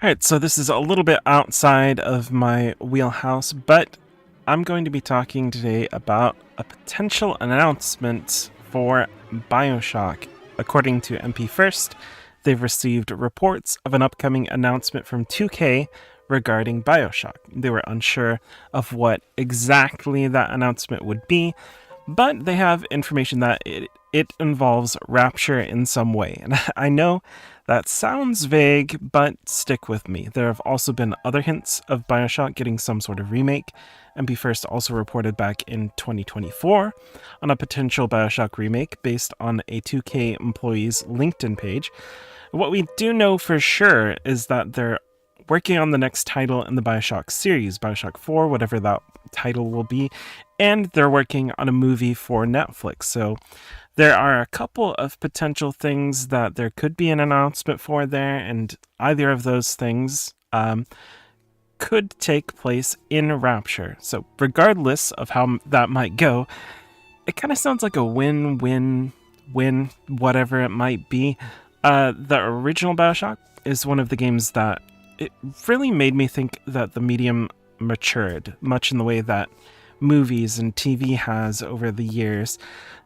Alright, so this is a little bit outside of my wheelhouse, but I'm going to be talking today about a potential announcement for Bioshock. According to MP First, they've received reports of an upcoming announcement from 2K regarding Bioshock. They were unsure of what exactly that announcement would be, but they have information that it involves Rapture in some way. And I know that sounds vague, but stick with me. There have also been other hints of Bioshock getting some sort of remake. MP First also reported back in 2024 on a potential Bioshock remake based on a 2K employee's LinkedIn page. What we do know for sure is that they're working on the next title in the Bioshock series, Bioshock 4, whatever that title will be, and they're working on a movie for Netflix. So there are a couple of potential things that there could be an announcement for there, and either of those things could take place in Rapture. So regardless of how that might go, it kind of sounds like a win-win-win, whatever it might be. The original Bioshock is one of the games that it really made me think that the medium matured, much in the way that movies and TV has over the years.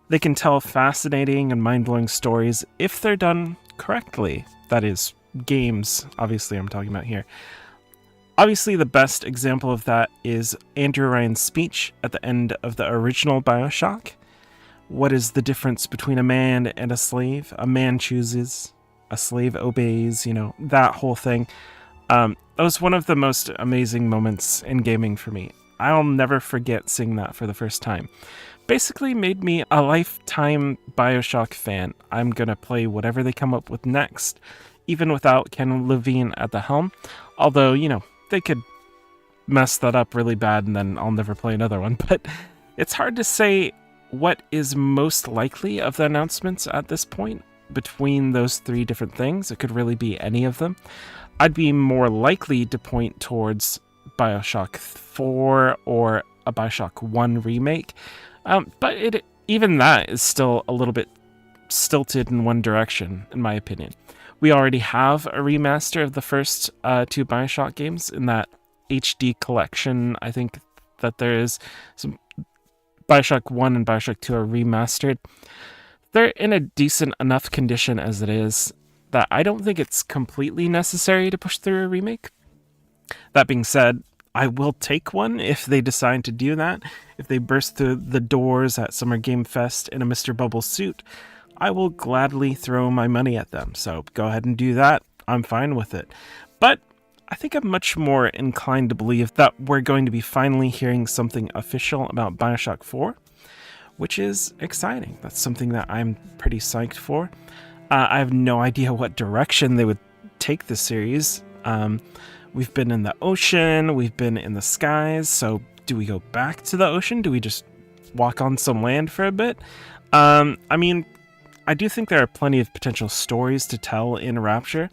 They can tell fascinating and mind-blowing stories if they're done correctly. That is, games, obviously, I'm talking about here. Obviously, the best example of that is Andrew Ryan's speech at the end of the original Bioshock. What is the difference between a man and a slave? A man chooses, a slave obeys, that whole thing. That was one of the most amazing moments in gaming for me. I'll never forget seeing that for the first time. Basically made me a lifetime Bioshock fan. I'm gonna play whatever they come up with next, even without Ken Levine at the helm. Although, they could mess that up really bad and then I'll never play another one. But it's hard to say what is most likely of the announcements at this point between those three different things. It could really be any of them. I'd be more likely to point towards Bioshock 4 or a Bioshock 1 remake. But even that is still a little bit stilted in one direction, in my opinion. We already have a remaster of the first two Bioshock games in that HD collection. I think that there is some Bioshock 1 and Bioshock 2 are remastered. They're in a decent enough condition as it is that I don't think it's completely necessary to push through a remake. That being said, I will take one if they decide to do that. If they burst through the doors at Summer Game Fest in a Mr. Bubble suit, I will gladly throw my money at them. So go ahead and do that. I'm fine with it. But I think I'm much more inclined to believe that we're going to be finally hearing something official about Bioshock 4, which is exciting. That's something that I'm pretty psyched for. I have no idea what direction they would take the series. We've been in the ocean, we've been in the skies, so do we go back to the ocean? Do we just walk on some land for a bit? I do think there are plenty of potential stories to tell in Rapture.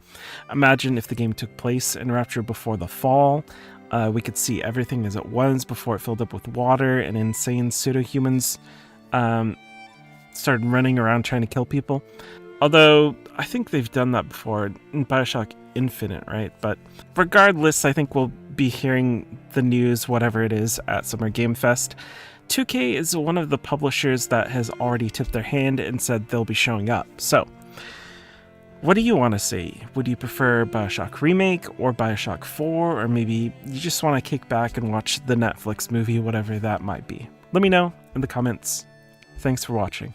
Imagine if the game took place in Rapture before the fall. We could see everything as it was before it filled up with water and insane pseudo-humans started running around trying to kill people. Although, I think they've done that before in Bioshock Infinite, right? But regardless, I think we'll be hearing the news, whatever it is, at Summer Game Fest. 2K is one of the publishers that has already tipped their hand and said they'll be showing up. So, what do you want to see? Would you prefer Bioshock Remake or Bioshock 4? Or maybe you just want to kick back and watch the Netflix movie, whatever that might be? Let me know in the comments. Thanks for watching.